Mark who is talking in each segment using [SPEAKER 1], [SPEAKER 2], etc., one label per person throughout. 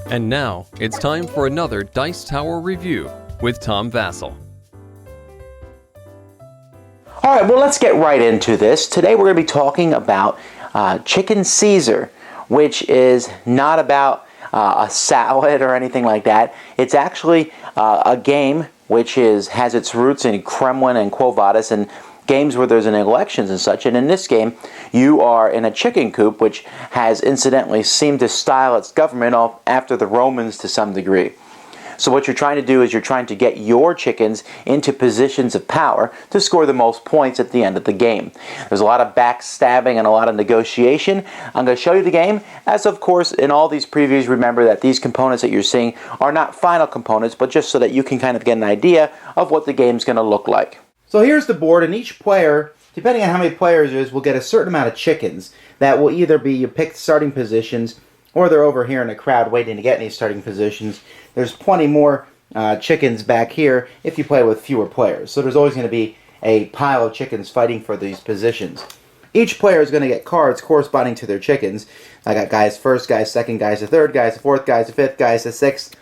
[SPEAKER 1] And now, it's time for another Dice Tower review with Tom Vasel.
[SPEAKER 2] Alright, well, let's get right into this. Today we're going to be talking about Chicken Caesar, which is not about a salad or anything like that. It's actually a game which has its roots in Kremlin and Quo Vadis and games where there's an elections and such. And in this game, you are in a chicken coop, which has incidentally seemed to style its government off after the Romans to some degree. So what you're trying to do is you're trying to get your chickens into positions of power to score the most points at the end of the game. There's a lot of backstabbing and a lot of negotiation. I'm going to show you the game. As of course, in all these previews, remember that these components that you're seeing are not final components, but just so that you can kind of get an idea of what the game's going to look like. So here's the board, and each player, depending on how many players there is, will get a certain amount of chickens that will either be your picked starting positions, or they're over here in the crowd waiting to get any starting positions. There's plenty more chickens back here if you play with fewer players. So there's always going to be a pile of chickens fighting for these positions. Each player is going to get cards corresponding to their chickens. I got guys first, guys second, guys the third, guys the fourth, guys the fifth, guys the sixth.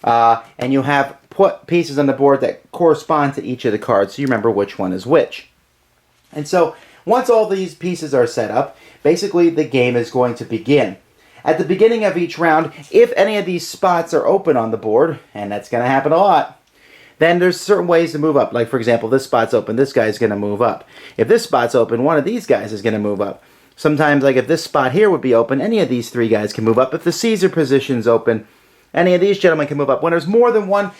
[SPEAKER 2] And you have put pieces on the board that correspond to each of the cards, so you remember which one is which. And so once all these pieces are set up, basically the game is going to begin. At the beginning of each round, if any of these spots are open on the board, and that's going to happen a lot, then there's certain ways to move up. Like, for example, this spot's open, this guy's going to move up. If this spot's open, one of these guys is going to move up. Sometimes, like if this spot here would be open, any of these three guys can move up. If the Caesar position's open, any of these gentlemen can move up. When there's more than one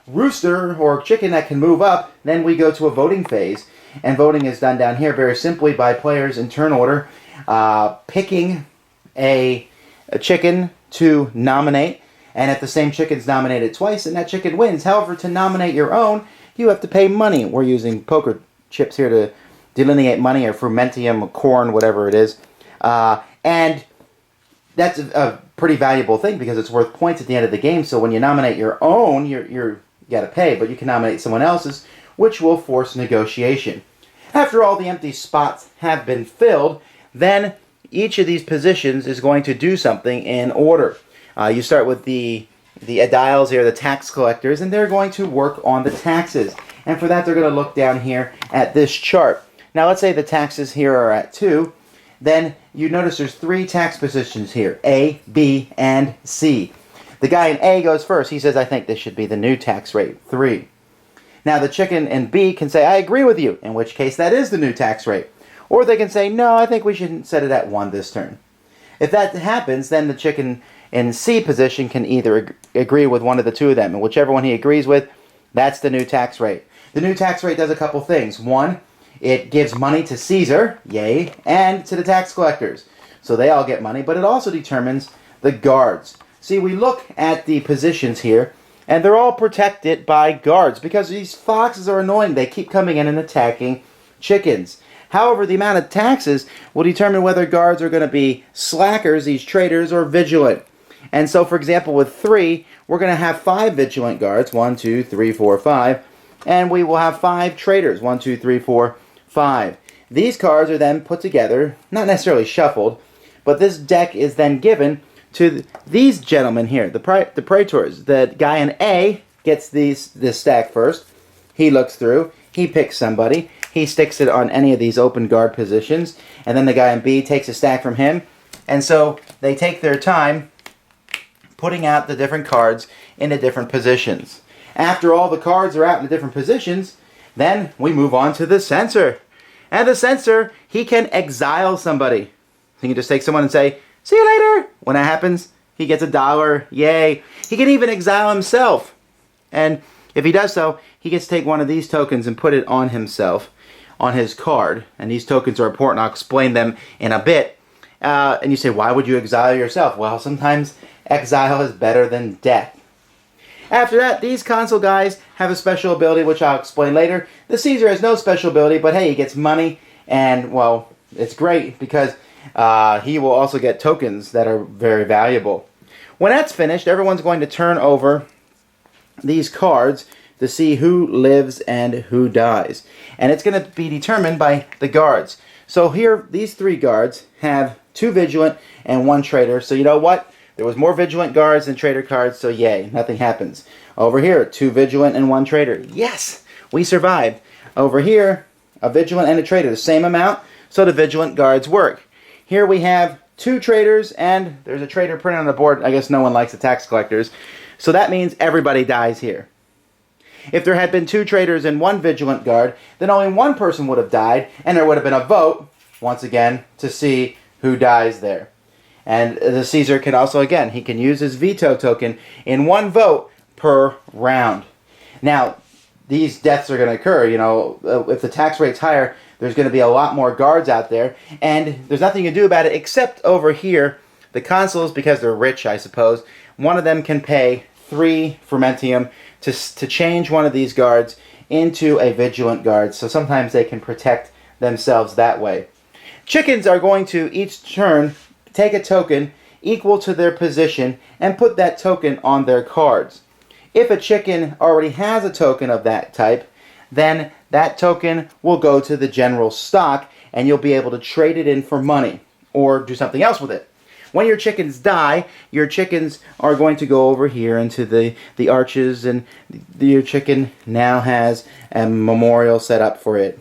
[SPEAKER 2] rooster or chicken that can move up, then we go to a voting phase. And voting is done down here very simply by players in turn order picking a chicken to nominate, and if the same chicken's nominated twice, then that chicken wins. However, to nominate your own, you have to pay money. We're using poker chips here to delineate money, or frumentium, or corn, whatever it is. And that's a pretty valuable thing because it's worth points at the end of the game. So when you nominate your own, you got to pay, but you can nominate someone else's, which will force negotiation. After all the empty spots have been filled, then each of these positions is going to do something in order. You start with the aediles here, the tax collectors, and they're going to work on the taxes. And for that, they're going to look down here at this chart. Now, let's say the taxes here are at 2. Then you notice there's 3 tax positions here, A, B, and C. The guy in A goes first. He says, I think this should be the new tax rate, 3. Now, the chicken in B can say, I agree with you, in which case that is the new tax rate. Or they can say, no, I think we should set it at 1 this turn. If that happens, then the chicken in C position can either agree with one of the two of them, and whichever one he agrees with, that's the new tax rate. The new tax rate does a couple things. One, it gives money to Caesar, yay, and to the tax collectors. So they all get money, but it also determines the guards. See, we look at the positions here, and they're all protected by guards because these foxes are annoying. They keep coming in and attacking chickens. However, the amount of taxes will determine whether guards are going to be slackers, these traitors, or vigilant. And so, for example, with 3, we're going to have 5 vigilant guards, 1, 2, 3, 4, 5, and we will have 5 traitors, 1, 2, 3, 4, 5. These cards are then put together, not necessarily shuffled, but this deck is then given to these gentlemen here, the praetors. The guy in A gets this stack first. He looks through, he picks somebody. He sticks it on any of these open guard positions, and then the guy in B takes a stack from him, and so they take their time putting out the different cards in the different positions. After all the cards are out in the different positions, then we move on to the censor. And the censor, he can exile somebody. He can just take someone and say, see you later. When that happens, he gets $1. Yay. He can even exile himself. And if he does so, he gets to take one of these tokens and put it on himself, on his card. And these tokens are important. I'll explain them in a bit. And you say, why would you exile yourself? Well, sometimes exile is better than death. After that, these console guys have a special ability, which I'll explain later. The Caesar has no special ability, but hey, he gets money. And, well, it's great because he will also get tokens that are very valuable. When that's finished, everyone's going to turn over these cards to see who lives and who dies. And it's going to be determined by the guards. So here, these 3 guards have 2 vigilant and 1 traitor. So you know what? There was more vigilant guards than traitor cards, so yay, nothing happens. Over here, 2 vigilant and 1 traitor. Yes, we survived. Over here, a vigilant and a traitor, the same amount, so the vigilant guards work. Here we have 2 traitors, and there's a traitor printed on the board. I guess no one likes the tax collectors. So that means everybody dies here. If there had been 2 traitors and 1 vigilant guard, then only 1 person would have died, and there would have been a vote, once again, to see who dies there. And the Caesar can also, again, he can use his veto token in 1 vote per round. Now, these deaths are going to occur. You know, if the tax rate's higher, there's going to be a lot more guards out there, and there's nothing you can do about it except over here, the consuls, because they're rich, I suppose, one of them can pay 3 fermentium to change one of these guards into a vigilant guard, so sometimes they can protect themselves that way. Chickens are going to each turn take a token equal to their position and put that token on their cards. If a chicken already has a token of that type, then that token will go to the general stock and you'll be able to trade it in for money or do something else with it. When your chickens die, your chickens are going to go over here into the arches, and your chicken now has a memorial set up for it.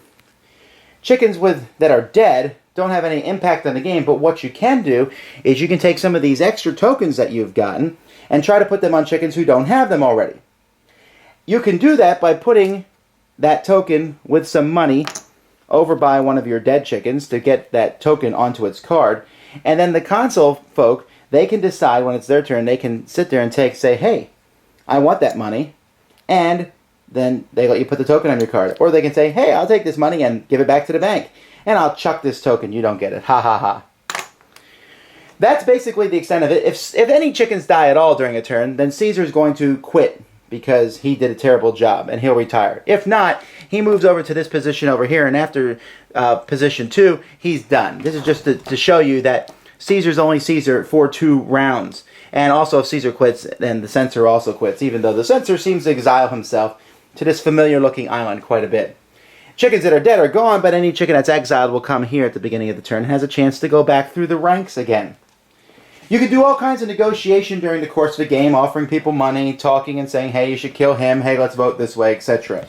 [SPEAKER 2] Chickens that are dead don't have any impact on the game, but what you can do is you can take some of these extra tokens that you've gotten and try to put them on chickens who don't have them already. You can do that by putting that token with some money over by one of your dead chickens to get that token onto its card. And then the consul folk, they can decide when it's their turn, they can sit there and say, hey, I want that money. And then they let you put the token on your card. Or they can say, hey, I'll take this money and give it back to the bank. And I'll chuck this token. You don't get it. Ha ha ha. That's basically the extent of it. If any chickens die at all during a turn, then Caesar's going to quit because he did a terrible job and he'll retire. If not, he moves over to this position over here, and after position 2, he's done. This is just to show you that Caesar's only Caesar for 2 rounds. And also if Caesar quits, then the censor also quits, even though the censor seems to exile himself to this familiar looking island quite a bit. Chickens that are dead are gone, but any chicken that's exiled will come here at the beginning of the turn and has a chance to go back through the ranks again. You can do all kinds of negotiation during the course of the game, offering people money, talking and saying, hey, you should kill him, hey, let's vote this way, etc.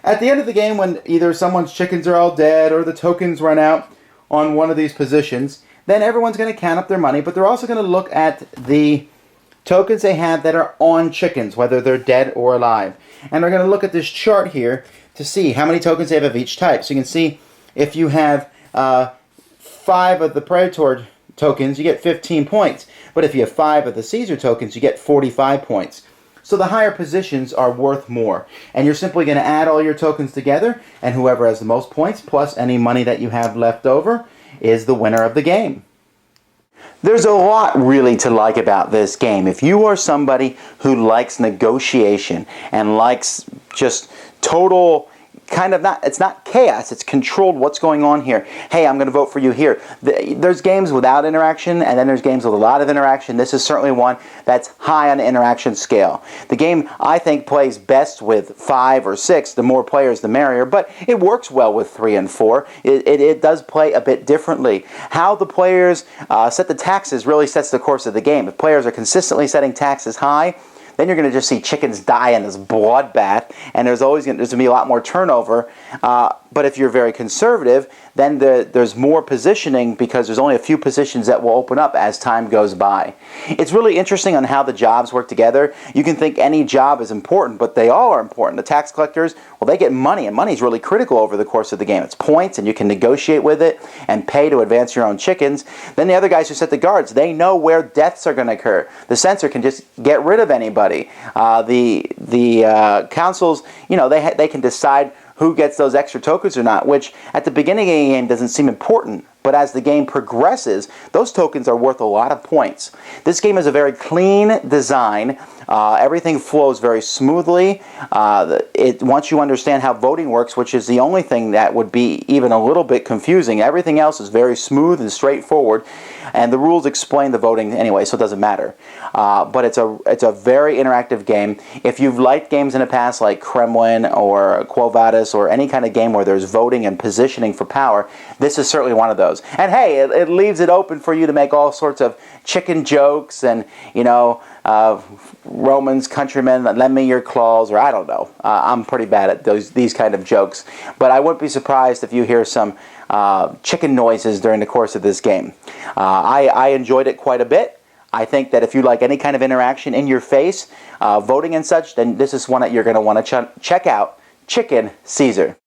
[SPEAKER 2] At the end of the game, when either someone's chickens are all dead or the tokens run out on one of these positions, then everyone's going to count up their money, but they're also going to look at the tokens they have that are on chickens, whether they're dead or alive. And they're going to look at this chart here to see how many tokens they have of each type. So you can see if you have 5 of the Praetor tokens, you get 15 points. But if you have 5 of the Caesar tokens, you get 45 points. So the higher positions are worth more. And you're simply going to add all your tokens together, and whoever has the most points, plus any money that you have left over, is the winner of the game. There's a lot really to like about this game. If you are somebody who likes negotiation and likes just total kind of it's not chaos, it's controlled what's going on here. Hey, I'm going to vote for you here. There's games without interaction, and then there's games with a lot of interaction. This is certainly one that's high on the interaction scale. The game, I think, plays best with 5 or 6. The more players, the merrier, but it works well with 3 and 4. It does play a bit differently. How the players set the taxes really sets the course of the game. If players are consistently setting taxes high, then you're going to just see chickens die in this bloodbath, and there's going to be a lot more turnover. But if you're very conservative, then there's more positioning because there's only a few positions that will open up as time goes by. It's really interesting on how the jobs work together. You can think any job is important, but they all are important. The tax collectors, well, they get money, and money is really critical over the course of the game. It's points, and you can negotiate with it and pay to advance your own chickens. Then the other guys who set the guards, they know where deaths are going to occur. The censor can just get rid of anybody. The councils, you know, they can decide who gets those extra tokens or not, which at the beginning of the game doesn't seem important. But as the game progresses, those tokens are worth a lot of points. This game is a very clean design. Everything flows very smoothly. Once you understand how voting works, which is the only thing that would be even a little bit confusing, everything else is very smooth and straightforward. and the rules explain the voting anyway, so it doesn't matter. But it's a very interactive game. If you've liked games in the past like Kremlin or Quo Vadis or any kind of game where there's voting and positioning for power, this is certainly one of those. And hey, it leaves it open for you to make all sorts of chicken jokes and, you know, Romans, countrymen, lend me your claws, or I don't know. I'm pretty bad at these kind of jokes. But I wouldn't be surprised if you hear some chicken noises during the course of this game. I enjoyed it quite a bit. I think that if you like any kind of interaction in your face, voting and such, then this is one that you're going to want to check out, Chicken Caesar.